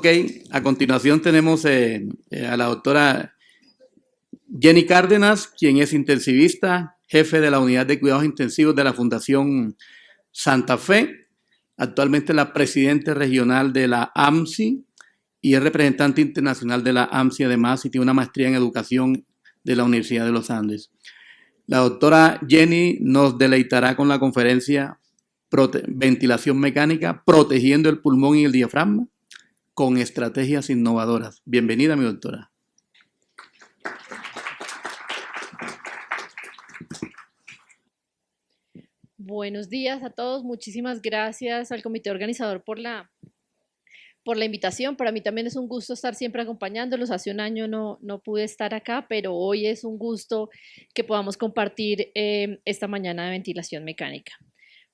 Ok, a continuación tenemos a la doctora Jenny Cárdenas, quien es intensivista, jefe de la unidad de cuidados intensivos de la Fundación Santa Fe, actualmente la presidenta regional de la AMSI y es representante internacional de la AMSI además y tiene una maestría en educación de la Universidad de los Andes. La doctora Jenny nos deleitará con la conferencia Ventilación mecánica, protegiendo el pulmón y el diafragma con estrategias innovadoras. Bienvenida, mi doctora. Buenos días a todos. Muchísimas gracias al comité organizador por la invitación. Para mí también es un gusto estar siempre acompañándolos. Hace un año no pude estar acá, pero hoy es un gusto que podamos compartir esta mañana de ventilación mecánica.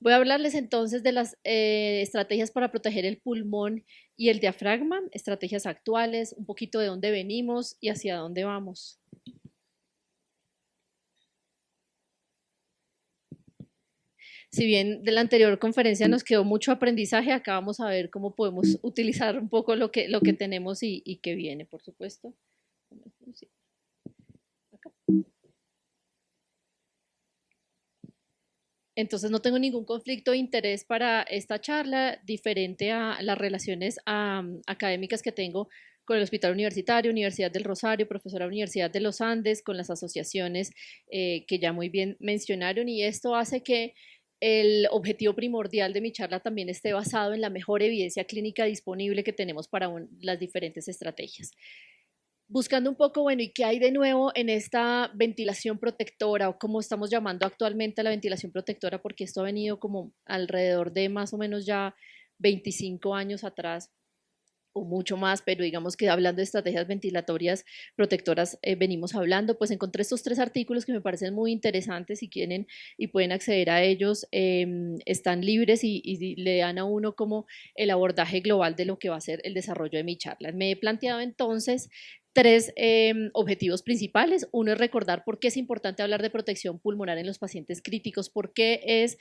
Voy a hablarles entonces de las estrategias para proteger el pulmón y el diafragma, estrategias actuales, un poquito de dónde venimos y hacia dónde vamos. Si bien de la anterior conferencia nos quedó mucho aprendizaje, acá vamos a ver cómo podemos utilizar un poco lo que tenemos y que viene, por supuesto. Entonces no tengo ningún conflicto de interés para esta charla, diferente a las relaciones académicas que tengo con el Hospital Universitario, Universidad del Rosario, profesora Universidad de los Andes, con las asociaciones que ya muy bien mencionaron, y esto hace que el objetivo primordial de mi charla también esté basado en la mejor evidencia clínica disponible que tenemos para las diferentes estrategias. Buscando un poco, bueno, ¿y qué hay de nuevo en esta ventilación protectora o cómo estamos llamando actualmente a la ventilación protectora? Porque esto ha venido como alrededor de más o menos ya 25 años atrás o mucho más, pero digamos que hablando de estrategias ventilatorias protectoras venimos hablando, pues encontré estos 3 artículos que me parecen muy interesantes. Si quieren y pueden acceder a ellos, están libres y le dan a uno como el abordaje global de lo que va a ser el desarrollo de mi charla. Me he planteado entonces 3 objetivos principales. Uno es recordar por qué es importante hablar de protección pulmonar en los pacientes críticos, por qué es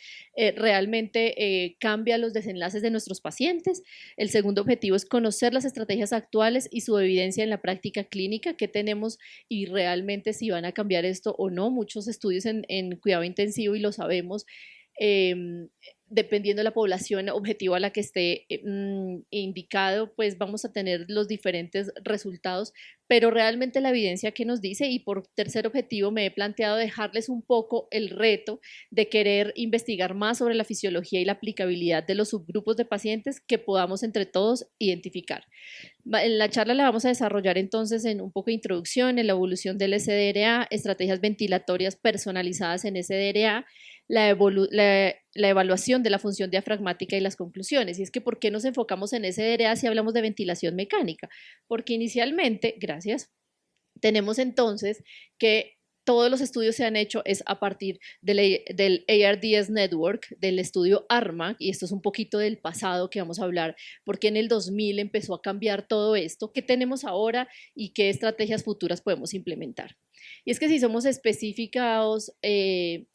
realmente cambia los desenlaces de nuestros pacientes. El segundo objetivo es conocer las estrategias actuales y su evidencia en la práctica clínica, qué tenemos y realmente si van a cambiar esto o no. Muchos estudios en cuidado intensivo y lo sabemos, dependiendo de la población objetivo a la que esté indicado, pues vamos a tener los diferentes resultados, pero realmente la evidencia que nos dice. Y por tercer objetivo me he planteado dejarles un poco el reto de querer investigar más sobre la fisiología y la aplicabilidad de los subgrupos de pacientes que podamos entre todos identificar. En la charla la vamos a desarrollar entonces en un poco de introducción, en la evolución del SDRA, estrategias ventilatorias personalizadas en SDRA, la evaluación de la función diafragmática y las conclusiones. Y es que, ¿por qué nos enfocamos en SDRA si hablamos de ventilación mecánica? Porque inicialmente, gracias, tenemos entonces que todos los estudios se han hecho es a partir del ARDS Network, del estudio ARMA, y esto es un poquito del pasado que vamos a hablar, porque en el 2000 empezó a cambiar todo esto. ¿Qué tenemos ahora y qué estrategias futuras podemos implementar? Y es que si somos específicos en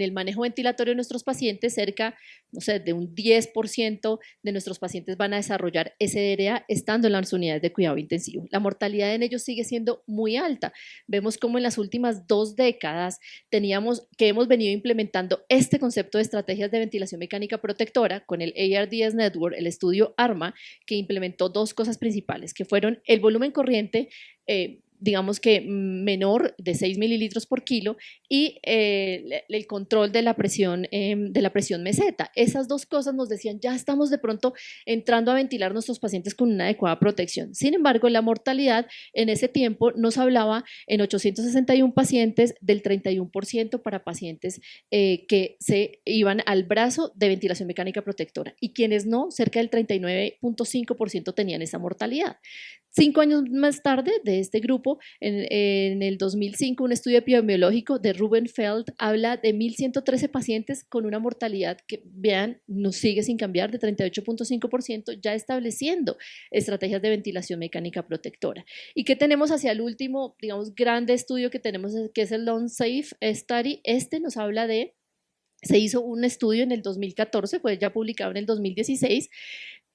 el manejo ventilatorio de nuestros pacientes, cerca, no sé, de un 10% de nuestros pacientes van a desarrollar SDRA estando en las unidades de cuidado intensivo. La mortalidad en ellos sigue siendo muy alta. Vemos como en las últimas 2 décadas hemos venido implementando este concepto de estrategias de ventilación mecánica protectora con el ARDS Network, el estudio ARMA, que implementó 2 cosas principales, que fueron el volumen corriente, digamos que menor de 6 mililitros por kilo, y el control de la presión meseta. Esas 2 cosas nos decían, ya estamos de pronto entrando a ventilar a nuestros pacientes con una adecuada protección. Sin embargo, la mortalidad en ese tiempo nos hablaba en 861 pacientes del 31% para pacientes que se iban al brazo de ventilación mecánica protectora, y quienes no, cerca del 39.5% tenían esa mortalidad. 5 años más tarde de este grupo, en el 2005, un estudio epidemiológico de Ruben Feld habla de 1.113 pacientes con una mortalidad que, vean, nos sigue sin cambiar, de 38.5%, ya estableciendo estrategias de ventilación mecánica protectora. ¿Y qué tenemos hacia el último, digamos, grande estudio que tenemos, que es el Lung Safe Study? Este nos habla de, se hizo un estudio en el 2014, fue ya publicado en el 2016,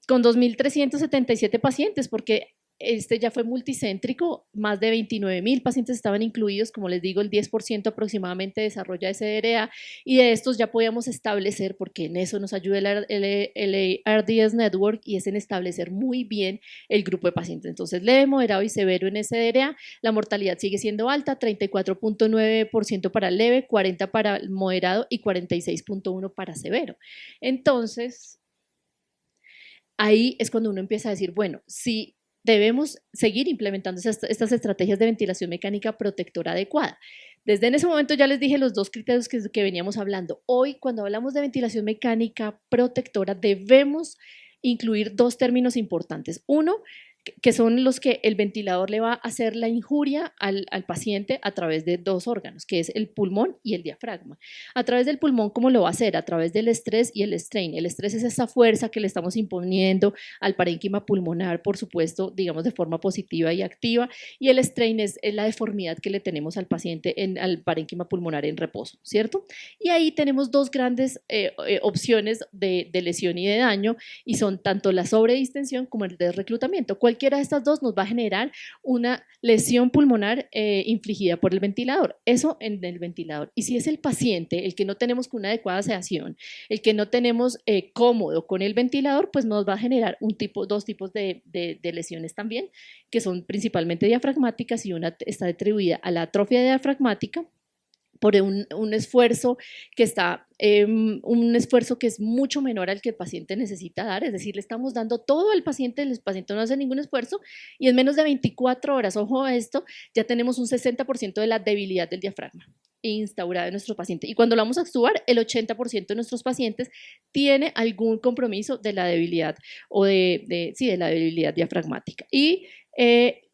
con 2.377 pacientes, porque este ya fue multicéntrico, más de 29.000 pacientes estaban incluidos, como les digo, el 10% aproximadamente desarrolla SDRA, y de estos ya podíamos establecer, porque en eso nos ayuda el RDS Network, y es en establecer muy bien el grupo de pacientes. Entonces, leve, moderado y severo en SDRA, la mortalidad sigue siendo alta, 34.9% para leve, 40% para el moderado y 46.1% para severo. Entonces, ahí es cuando uno empieza a decir, bueno, si debemos seguir implementando estas estrategias de ventilación mecánica protectora adecuada. Desde en ese momento ya les dije los dos criterios que veníamos hablando. Hoy, cuando hablamos de ventilación mecánica protectora, debemos incluir dos términos importantes. Uno, que son los que el ventilador le va a hacer la injuria al paciente a través de dos órganos, que es el pulmón y el diafragma. A través del pulmón, ¿cómo lo va a hacer? A través del estrés y el strain. El estrés es esa fuerza que le estamos imponiendo al parénquima pulmonar, por supuesto, digamos de forma positiva y activa, y el strain es la deformidad que le tenemos al paciente, al parénquima pulmonar en reposo, ¿cierto? Y ahí tenemos dos grandes opciones de lesión y de daño, y son tanto la sobredistensión como el desreclutamiento. Cualquiera de estas dos nos va a generar una lesión pulmonar infligida por el ventilador. Eso en el ventilador. Y si es el paciente el que no tenemos con una adecuada sedación, el que no tenemos cómodo con el ventilador, pues nos va a generar dos tipos de lesiones también, que son principalmente diafragmáticas, y una está atribuida a la atrofia diafragmática por un esfuerzo que es mucho menor al que el paciente necesita dar, es decir, le estamos dando todo al paciente, el paciente no hace ningún esfuerzo, y en menos de 24 horas, ojo a esto, ya tenemos un 60% de la debilidad del diafragma instaurada en nuestro paciente. Y cuando lo vamos a extubar, el 80% de nuestros pacientes tiene algún compromiso de la debilidad o de la debilidad diafragmática. Y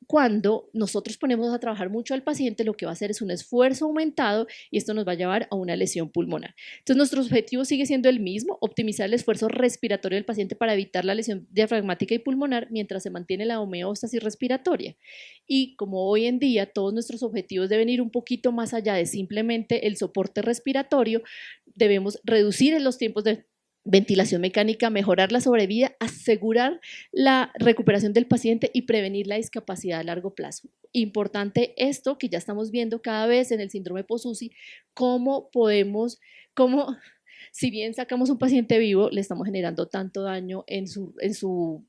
cuando nosotros ponemos a trabajar mucho al paciente, lo que va a hacer es un esfuerzo aumentado, y esto nos va a llevar a una lesión pulmonar. Entonces, nuestro objetivo sigue siendo el mismo: optimizar el esfuerzo respiratorio del paciente para evitar la lesión diafragmática y pulmonar mientras se mantiene la homeostasis respiratoria. Y como hoy en día todos nuestros objetivos deben ir un poquito más allá de simplemente el soporte respiratorio, debemos reducir los tiempos de ventilación mecánica, mejorar la sobrevida, asegurar la recuperación del paciente y prevenir la discapacidad a largo plazo. Importante esto que ya estamos viendo cada vez en el síndrome post-UCI, si bien sacamos un paciente vivo, le estamos generando tanto daño en su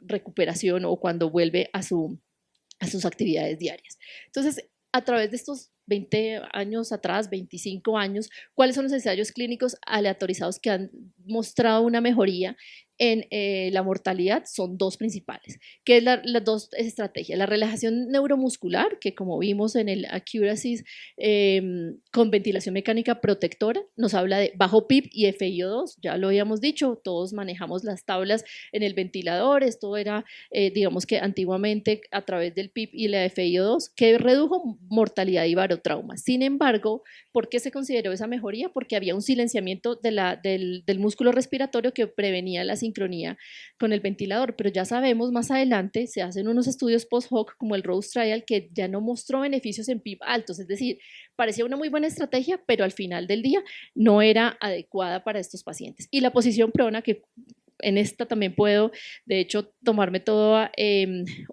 recuperación o cuando vuelve a sus actividades diarias. Entonces, a través de estos 20 años atrás, 25 años, ¿cuáles son los ensayos clínicos aleatorizados que han mostrado una mejoría en la mortalidad? Son dos principales, que es las dos estrategias: la relajación neuromuscular, que como vimos en el Accuracy con ventilación mecánica protectora, nos habla de bajo PIB y FiO2, ya lo habíamos dicho, todos manejamos las tablas en el ventilador, esto era, digamos que antiguamente a través del PIB y la FiO2, que redujo mortalidad y barotrauma. Sin embargo, ¿por qué se consideró esa mejoría? Porque había un silenciamiento del músculo respiratorio que prevenía la sincronía con el ventilador, pero ya sabemos, más adelante se hacen unos estudios post-hoc como el Rose Trial, que ya no mostró beneficios en PIB altos, es decir, parecía una muy buena estrategia, pero al final del día no era adecuada para estos pacientes. Y la posición prona, que en esta también puedo, de hecho, tomarme toda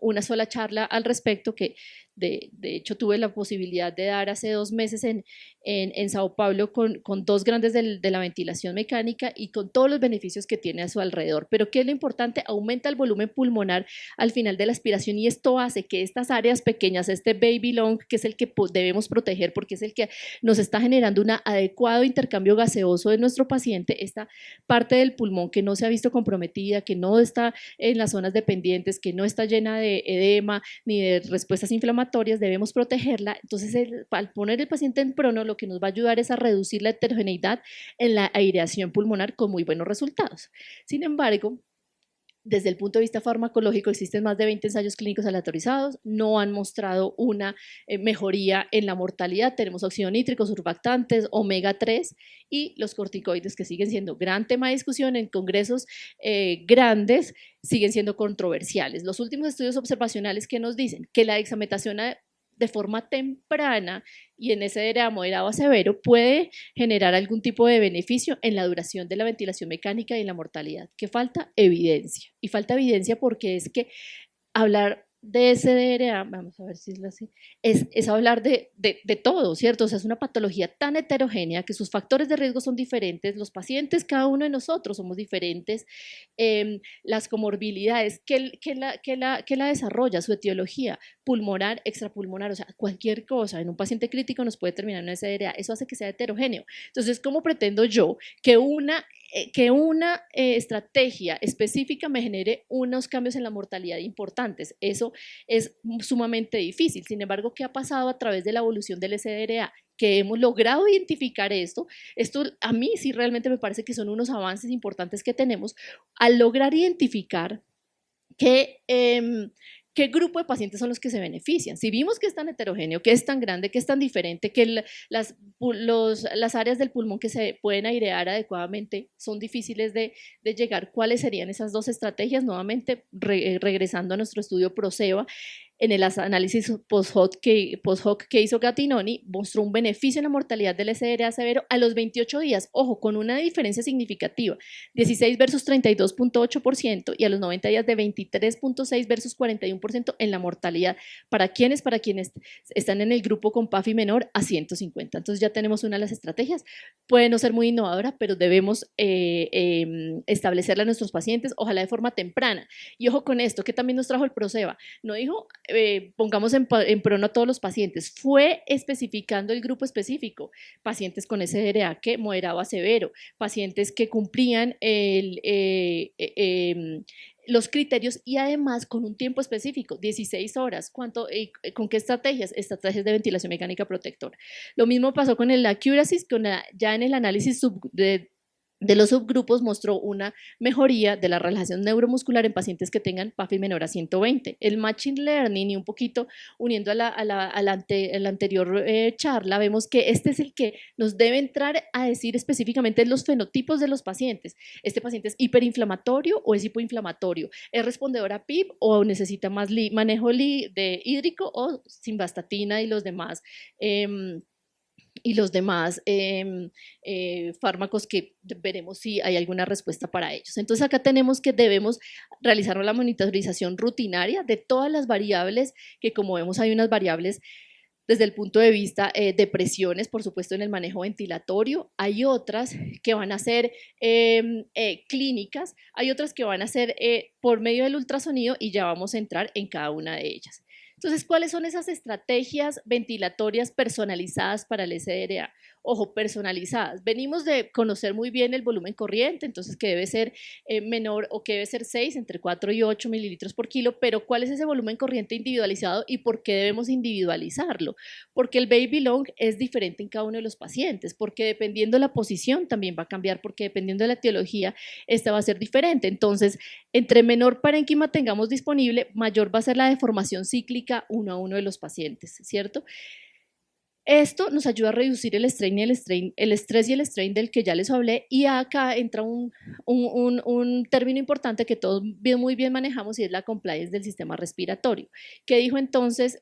una sola charla al respecto, que de hecho tuve la posibilidad de dar hace 2 meses en Sao Paulo con dos grandes de la ventilación mecánica y con todos los beneficios que tiene a su alrededor. Pero ¿qué es lo importante? Aumenta el volumen pulmonar al final de la aspiración, y esto hace que estas áreas pequeñas, este baby lung, que es el que debemos proteger porque es el que nos está generando un adecuado intercambio gaseoso de nuestro paciente, esta parte del pulmón que no se ha visto comprometida, que no está en las zonas dependientes, que no está llena de edema ni de respuestas inflamatorias, debemos protegerla. Entonces, al poner el paciente en prono, lo que nos va a ayudar es a reducir la heterogeneidad en la aireación pulmonar con muy buenos resultados. Sin embargo, desde el punto de vista farmacológico, existen más de 20 ensayos clínicos aleatorizados, no han mostrado una mejoría en la mortalidad. Tenemos óxido nítrico, surfactantes, omega 3 y los corticoides, que siguen siendo gran tema de discusión en congresos grandes, siguen siendo controversiales. Los últimos estudios observacionales que nos dicen que la dexametasona de forma temprana y en SDRA moderado a severo puede generar algún tipo de beneficio en la duración de la ventilación mecánica y en la mortalidad. ¿Qué falta? Evidencia. Y falta evidencia porque es que hablar de SDRA, vamos a ver si es así, es hablar de todo, ¿cierto? O sea, es una patología tan heterogénea que sus factores de riesgo son diferentes, los pacientes, cada uno de nosotros somos diferentes, las comorbilidades, ¿qué la desarrolla? Su etiología, pulmonar, extrapulmonar, o sea, cualquier cosa en un paciente crítico nos puede terminar en una SDRA, eso hace que sea heterogéneo. Entonces, ¿cómo pretendo yo que una estrategia específica me genere unos cambios en la mortalidad importantes? Eso es sumamente difícil. Sin embargo, ¿qué ha pasado a través de la evolución del SDRA? Que hemos logrado identificar esto a mí sí realmente me parece que son unos avances importantes que tenemos al lograr identificar ¿qué grupo de pacientes son los que se benefician? Si vimos que es tan heterogéneo, que es tan grande, que es tan diferente, que las áreas del pulmón que se pueden airear adecuadamente son difíciles de llegar, ¿cuáles serían esas dos estrategias? Nuevamente, regresando a nuestro estudio PROSEBA, en el análisis post-hoc que hizo Gattinoni, mostró un beneficio en la mortalidad del SDRA severo a los 28 días, ojo, con una diferencia significativa, 16 versus 32.8% y a los 90 días de 23.6 versus 41% en la mortalidad. ¿Para quiénes? Para quienes están en el grupo con PAFI menor a 150. Entonces ya tenemos una de las estrategias. Puede no ser muy innovadora, pero debemos establecerla a nuestros pacientes, ojalá de forma temprana. Y ojo con esto, que también nos trajo el PROSEBA. No dijo pongamos en prono a todos los pacientes, fue especificando el grupo específico, pacientes con SDRA que moderado a severo, pacientes que cumplían los criterios y además con un tiempo específico, 16 horas. ¿Con qué estrategias? Estrategias de ventilación mecánica protectora. Lo mismo pasó con el accuracy, ya en el análisis de los subgrupos mostró una mejoría de la relajación neuromuscular en pacientes que tengan PAFI menor a 120. El Machine Learning, y un poquito uniendo a la anterior charla, vemos que este es el que nos debe entrar a decir específicamente los fenotipos de los pacientes. ¿Este paciente es hiperinflamatorio o es hipoinflamatorio? ¿Es respondedor a PIP o necesita más manejo de hídrico o simvastatina y los demás? Fármacos que veremos si hay alguna respuesta para ellos. Entonces acá tenemos que debemos realizar la monitorización rutinaria de todas las variables, que como vemos hay unas variables desde el punto de vista de presiones, por supuesto en el manejo ventilatorio, hay otras que van a ser clínicas, hay otras que van a ser por medio del ultrasonido y ya vamos a entrar en cada una de ellas. Entonces, ¿cuáles son esas estrategias ventilatorias personalizadas para el SDRA? Ojo, personalizadas. Venimos de conocer muy bien el volumen corriente, entonces que debe ser menor o que debe ser 6, entre 4 y 8 mililitros por kilo, pero ¿cuál es ese volumen corriente individualizado y por qué debemos individualizarlo? Porque el baby long es diferente en cada uno de los pacientes, porque dependiendo de la posición también va a cambiar, porque dependiendo de la etiología, esta va a ser diferente. Entonces, entre menor parénquima tengamos disponible, mayor va a ser la deformación cíclica uno a uno de los pacientes, ¿cierto? Esto nos ayuda a reducir el estrés y el strain del que ya les hablé, y acá entra un término importante que todos muy bien manejamos y es la compliance del sistema respiratorio. ¿Qué dijo entonces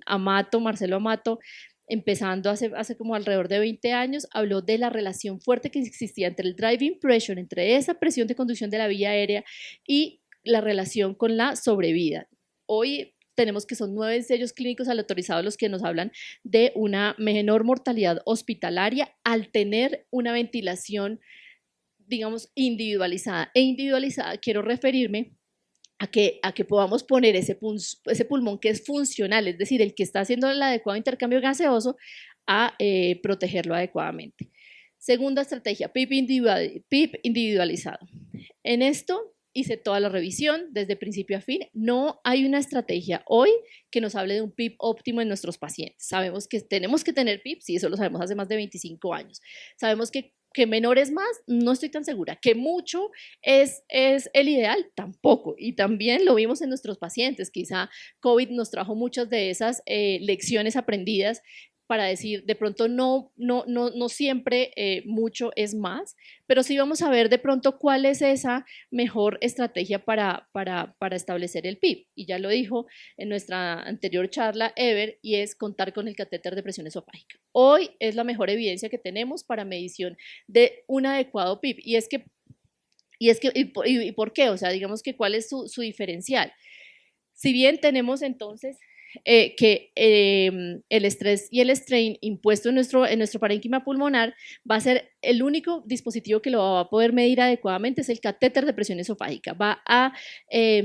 Marcelo Amato? Empezando hace como alrededor de 20 años, habló de la relación fuerte que existía entre el driving pressure, entre esa presión de conducción de la vía aérea y la relación con la sobrevida. Hoy tenemos que son 9 ensayos clínicos autorizados los que nos hablan de una menor mortalidad hospitalaria al tener una ventilación, digamos, individualizada. E individualizada quiero referirme a que podamos poner ese pulmón que es funcional, es decir, el que está haciendo el adecuado intercambio gaseoso, a protegerlo adecuadamente. Segunda estrategia, PIP individualizado. En esto hice toda la revisión desde principio a fin. No hay una estrategia hoy que nos hable de un PIP óptimo en nuestros pacientes. Sabemos que tenemos que tener PIP, sí, eso lo sabemos hace más de 25 años. Sabemos que menor es más, no estoy tan segura. Que mucho es el ideal, tampoco. Y también lo vimos en nuestros pacientes. Quizá COVID nos trajo muchas de esas lecciones aprendidas para decir, de pronto no siempre mucho es más, pero sí vamos a ver de pronto cuál es esa mejor estrategia para establecer el PIB. Y ya lo dijo en nuestra anterior charla Ever, y es contar con el catéter de presión esofágica. Hoy es la mejor evidencia que tenemos para medición de un adecuado PIB. ¿Y por qué? O sea, digamos que cuál es su diferencial. Si bien tenemos entonces que el estrés y el strain impuesto en nuestro parénquima pulmonar va a ser el único dispositivo que lo va a poder medir adecuadamente, es el catéter de presión esofágica. Va a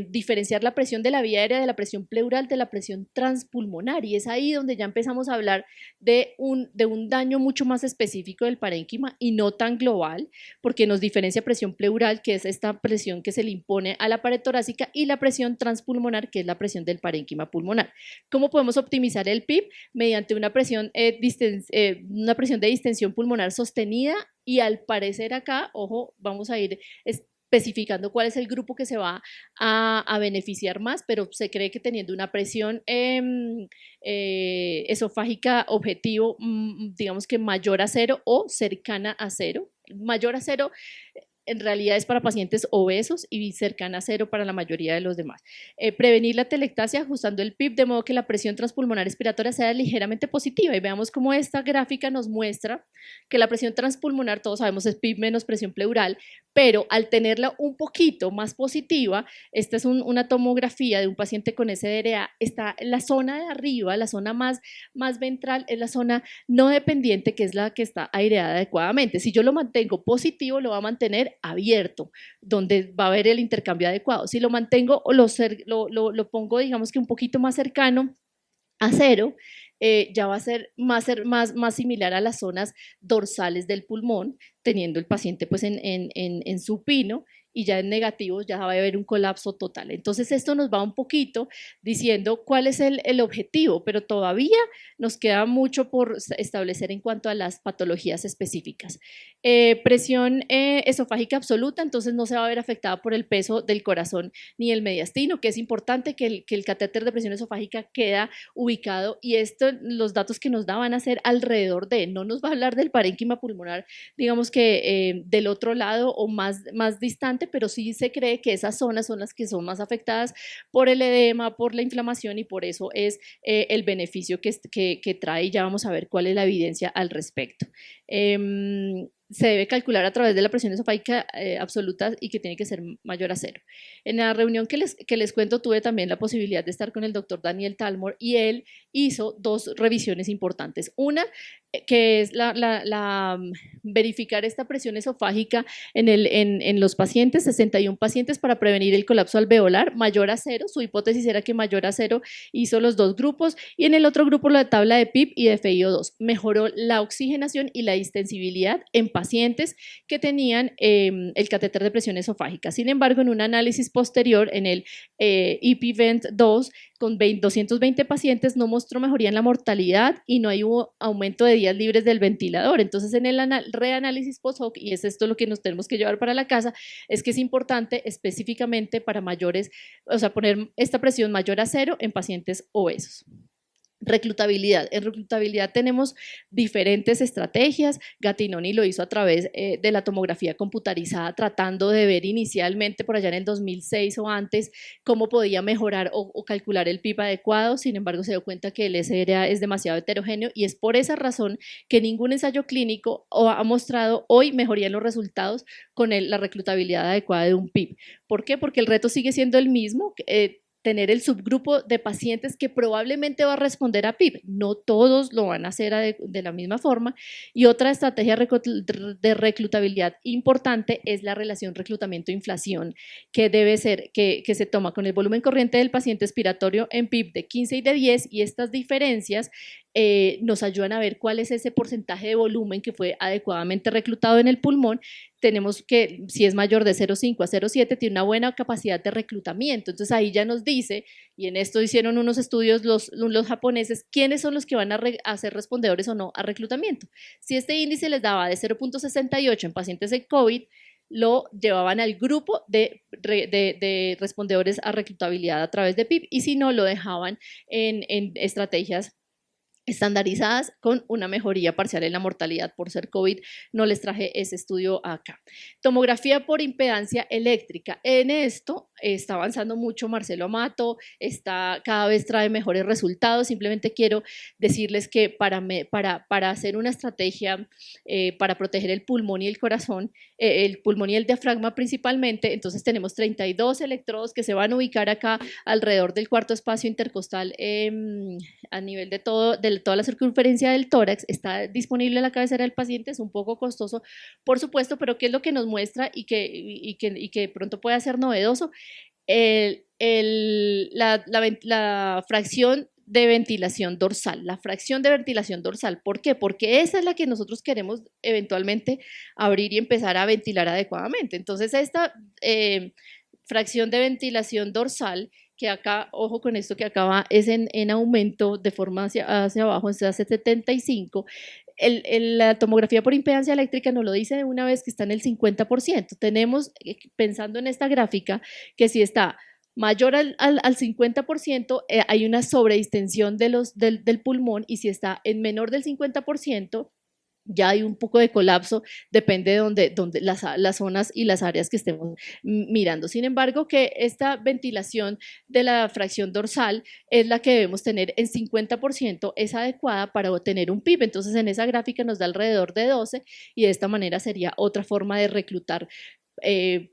diferenciar la presión de la vía aérea de la presión pleural de la presión transpulmonar, y es ahí donde ya empezamos a hablar de un daño mucho más específico del parénquima y no tan global, porque nos diferencia presión pleural, que es esta presión que se le impone a la pared torácica, y la presión transpulmonar, que es la presión del parénquima pulmonar. ¿Cómo podemos optimizar el PIB? Mediante una presión de distensión pulmonar sostenida, y al parecer acá, ojo, vamos a ir especificando cuál es el grupo que se va a beneficiar más, pero se cree que teniendo una presión esofágica objetivo, digamos que mayor a 0 o cercana a 0, mayor a 0 en realidad es para pacientes obesos y cercana a 0 para la mayoría de los demás. Prevenir la telectasia ajustando el PIB de modo que la presión transpulmonar expiratoria sea ligeramente positiva, y veamos cómo esta gráfica nos muestra que la presión transpulmonar, todos sabemos, es PIB menos presión pleural, pero al tenerla un poquito más positiva, esta es una tomografía de un paciente con SDRA, está en la zona de arriba, la zona más ventral, es la zona no dependiente, que es la que está aireada adecuadamente. Si yo lo mantengo positivo, lo va a mantener abierto, donde va a haber el intercambio adecuado. Si lo mantengo o lo pongo, digamos que un poquito más cercano a 0, ya va a ser más similar a las zonas dorsales del pulmón, teniendo el paciente pues en supino, y ya en negativos ya va a haber un colapso total. Entonces esto nos va un poquito diciendo cuál es el objetivo, pero todavía nos queda mucho por establecer en cuanto a las patologías específicas. Presión esofágica absoluta, entonces no se va a ver afectada por el peso del corazón ni el mediastino, que es importante que el catéter de presión esofágica queda ubicado, y los datos que nos da van a ser alrededor de, no nos va a hablar del parénquima pulmonar, digamos que del otro lado o más distante, pero sí se cree que esas zonas son las que son más afectadas por el edema, por la inflamación, y por eso es el beneficio que trae, y ya vamos a ver cuál es la evidencia al respecto. Se debe calcular a través de la presión esofágica absoluta, y que tiene que ser mayor a 0. En la reunión que les cuento, tuve también la posibilidad de estar con el doctor Daniel Talmor, y él hizo 2 revisiones importantes. Una, que es verificar esta presión esofágica en los pacientes, 61 pacientes, para prevenir el colapso alveolar mayor a 0. Su hipótesis era que mayor a 0, hizo los 2 grupos, y en el otro grupo la tabla de PIB y de FiO2. Mejoró la oxigenación y la distensibilidad en pacientes que tenían el catéter de presión esofágica. Sin embargo, en un análisis posterior, en el EPIVENT 2, con 220 pacientes, no mostró mejoría en la mortalidad y no hay aumento de días libres del ventilador. Entonces, en el reanálisis post-hoc, y es esto lo que nos tenemos que llevar para la casa, es que es importante específicamente para mayores, o sea, poner esta presión mayor a 0 en pacientes obesos. Reclutabilidad. En reclutabilidad tenemos diferentes estrategias. Gattinoni lo hizo a través de la tomografía computarizada, tratando de ver inicialmente por allá en el 2006 o antes cómo podía mejorar o calcular el PIB adecuado. Sin embargo, se dio cuenta que el SRA es demasiado heterogéneo, y es por esa razón que ningún ensayo clínico ha mostrado hoy mejoría en los resultados con la reclutabilidad adecuada de un PIB. ¿Por qué? Porque el reto sigue siendo el mismo. Tener el subgrupo de pacientes que probablemente va a responder a PIB. No todos lo van a hacer de la misma forma. Y otra estrategia de reclutabilidad importante es la relación reclutamiento-inflación, que debe ser, que se toma con el volumen corriente del paciente expiratorio en PIB de 15 y de 10, y estas diferencias nos ayudan a ver cuál es ese porcentaje de volumen que fue adecuadamente reclutado en el pulmón. Tenemos que, si es mayor de 0,5 a 0,7, tiene una buena capacidad de reclutamiento. Entonces ahí ya nos dice, y en esto hicieron unos estudios los japoneses, quiénes son los que van a ser respondedores o no a reclutamiento. Si este índice les daba de 0,68 en pacientes de COVID, lo llevaban al grupo de respondedores a reclutabilidad a través de PIB, y si no, lo dejaban en estrategias estandarizadas con una mejoría parcial en la mortalidad por ser COVID. No les traje ese estudio acá. Tomografía por impedancia eléctrica. En esto está avanzando mucho Marcelo Amato, cada vez trae mejores resultados. Simplemente quiero decirles que para hacer una estrategia para proteger el pulmón y el corazón, el pulmón y el diafragma principalmente, entonces tenemos 32 electrodos que se van a ubicar acá alrededor del cuarto espacio intercostal a nivel de toda la circunferencia del tórax. Está disponible en la cabecera del paciente, es un poco costoso, por supuesto, pero ¿qué es lo que nos muestra y que pronto puede ser novedoso? La fracción de ventilación dorsal, la fracción de ventilación dorsal. ¿Por qué? Porque esa es la que nosotros queremos eventualmente abrir y empezar a ventilar adecuadamente. Entonces, esta fracción de ventilación dorsal, que acá, ojo con esto, que acá es en aumento de forma hacia abajo, se hace 75. La tomografía por impedancia eléctrica nos lo dice de una vez que está en el 50%. Tenemos, pensando en esta gráfica, que si está mayor al 50%, hay una sobredistensión del pulmón, y si está en menor del 50%, ya hay un poco de colapso, depende de donde las zonas y las áreas que estemos mirando. Sin embargo, que esta ventilación de la fracción dorsal es la que debemos tener en 50%, es adecuada para obtener un PIB. Entonces, en esa gráfica nos da alrededor de 12, y de esta manera sería otra forma de reclutar el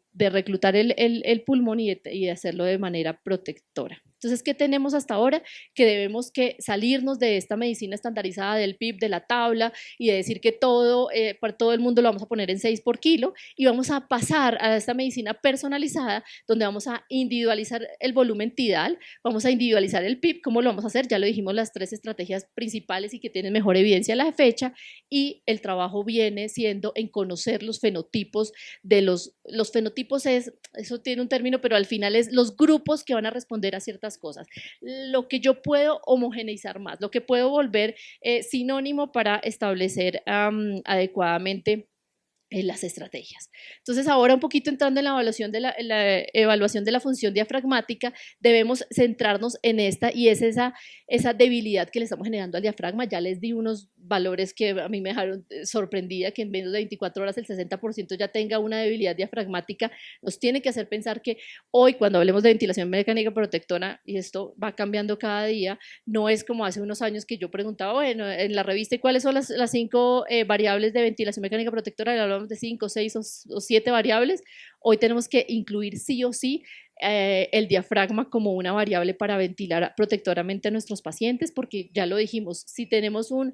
pulmón y de hacerlo de manera protectora. Entonces, ¿qué tenemos hasta ahora? Que debemos salirnos de esta medicina estandarizada del PIB, de la tabla, y de decir que para todo el mundo lo vamos a poner en 6 por kilo, y vamos a pasar a esta medicina personalizada, donde vamos a individualizar el volumen tidal, vamos a individualizar el PIB. ¿Cómo lo vamos a hacer? Ya lo dijimos, las 3 estrategias principales y que tienen mejor evidencia a la fecha, y el trabajo viene siendo en conocer los fenotipos los fenotipos eso tiene un término, pero al final es los grupos que van a responder a ciertas cosas. Lo que yo puedo homogeneizar más, lo que puedo volver sinónimo para establecer adecuadamente las estrategias. Entonces, ahora un poquito entrando en la evaluación de la función diafragmática, debemos centrarnos en esta, y es esa debilidad que le estamos generando al diafragma. Ya les di unos valores que a mí me dejaron sorprendida, que en menos de 24 horas el 60% ya tenga una debilidad diafragmática. Nos tiene que hacer pensar que hoy, cuando hablemos de ventilación mecánica protectora, y esto va cambiando cada día, no es como hace unos años que yo preguntaba, bueno, en la revista, ¿cuáles son las 5 variables de ventilación mecánica protectora? De 5, 6 o 7 variables. Hoy tenemos que incluir sí o sí el diafragma como una variable para ventilar protectoramente a nuestros pacientes, porque ya lo dijimos, si tenemos un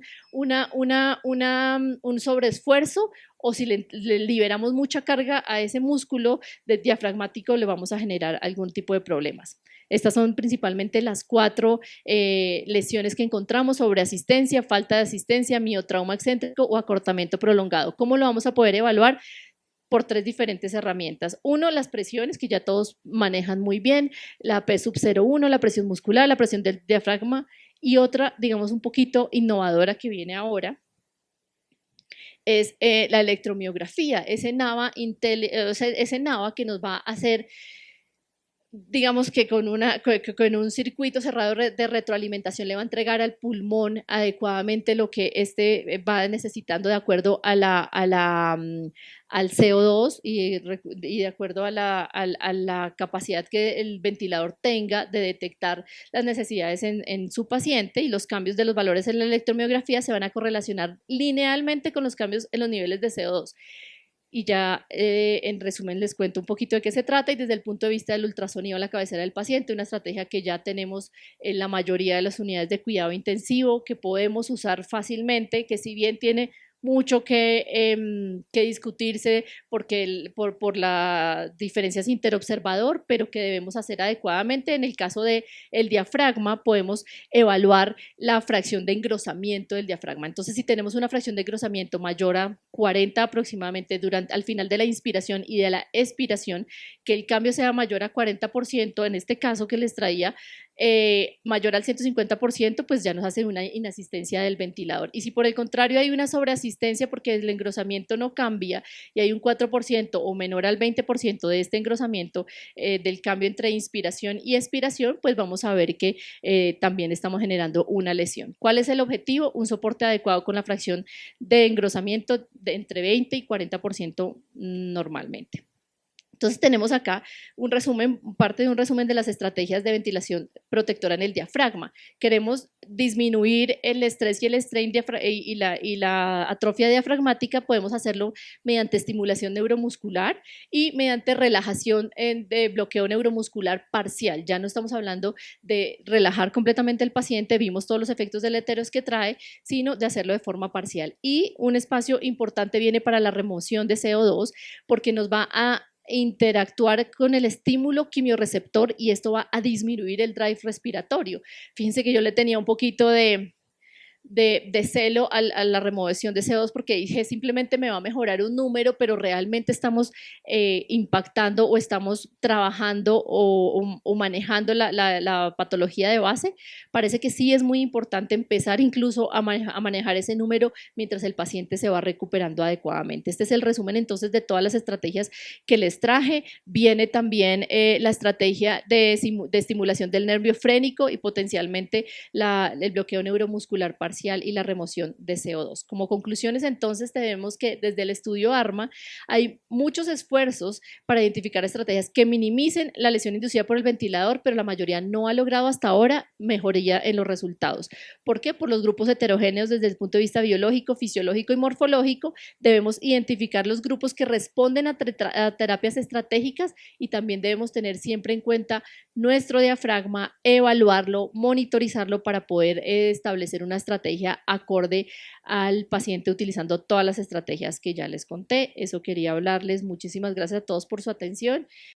sobreesfuerzo, o si le liberamos mucha carga a ese músculo diafragmático, le vamos a generar algún tipo de problemas. Estas son principalmente las 4 lesiones que encontramos: sobreasistencia, falta de asistencia, miotrauma excéntrico o acortamiento prolongado. ¿Cómo lo vamos a poder evaluar? Por 3 diferentes herramientas. Uno, las presiones, que ya todos manejan muy bien, la P sub 0,1, la presión muscular, la presión del diafragma, y otra, digamos, un poquito innovadora que viene ahora, es la electromiografía, ese NAVA que nos va a hacer, digamos que con un circuito cerrado de retroalimentación, le va a entregar al pulmón adecuadamente lo que va necesitando de acuerdo al CO2 y de acuerdo a la capacidad que el ventilador tenga de detectar las necesidades en su paciente, y los cambios de los valores en la electromiografía se van a correlacionar linealmente con los cambios en los niveles de CO2. Y ya en resumen les cuento un poquito de qué se trata, y desde el punto de vista del ultrasonido a la cabecera del paciente, una estrategia que ya tenemos en la mayoría de las unidades de cuidado intensivo, que podemos usar fácilmente, que si bien tiene mucho que discutirse por las diferencias interobservador, pero que debemos hacer adecuadamente. En el caso del diafragma, podemos evaluar la fracción de engrosamiento del diafragma. Entonces, si tenemos una fracción de engrosamiento mayor a 40 aproximadamente al final de la inspiración y de la expiración, que el cambio sea mayor a 40%, en este caso que les traía, mayor al 150%, pues ya nos hace una inasistencia del ventilador. Y si por el contrario hay una sobreasistencia porque el engrosamiento no cambia y hay un 4% o menor al 20% de este engrosamiento del cambio entre inspiración y expiración, pues vamos a ver que también estamos generando una lesión. ¿Cuál es el objetivo? Un soporte adecuado con la fracción de engrosamiento de entre 20 y 40% normalmente. Entonces tenemos acá un resumen, parte de un resumen de las estrategias de ventilación protectora en el diafragma. Queremos disminuir el estrés y el strain y la atrofia diafragmática, podemos hacerlo mediante estimulación neuromuscular y mediante relajación de bloqueo neuromuscular parcial. Ya no estamos hablando de relajar completamente al paciente, vimos todos los efectos deleterios que trae, sino de hacerlo de forma parcial. Y un espacio importante viene para la remoción de CO2 porque nos va a interactuar con el estímulo quimiorreceptor y esto va a disminuir el drive respiratorio. Fíjense que yo le tenía un poquito de celo a la remoción de CO2 porque dije simplemente me va a mejorar un número, pero realmente estamos impactando o estamos trabajando o manejando la patología de base. Parece que sí es muy importante empezar incluso a manejar ese número mientras el paciente se va recuperando adecuadamente. Este es el resumen entonces de todas las estrategias que les traje. Viene también la estrategia de estimulación del nervio frénico y potencialmente el bloqueo neuromuscular parcial y la remoción de CO2. Como conclusiones, entonces, tenemos que desde el estudio ARMA hay muchos esfuerzos para identificar estrategias que minimicen la lesión inducida por el ventilador, pero la mayoría no ha logrado hasta ahora mejoría en los resultados. ¿Por qué? Por los grupos heterogéneos desde el punto de vista biológico, fisiológico y morfológico. Debemos identificar los grupos que responden a terapias estratégicas y también debemos tener siempre en cuenta nuestro diafragma, evaluarlo, monitorizarlo para poder establecer una estrategia acorde al paciente utilizando todas las estrategias que ya les conté. Eso quería hablarles. Muchísimas gracias a todos por su atención.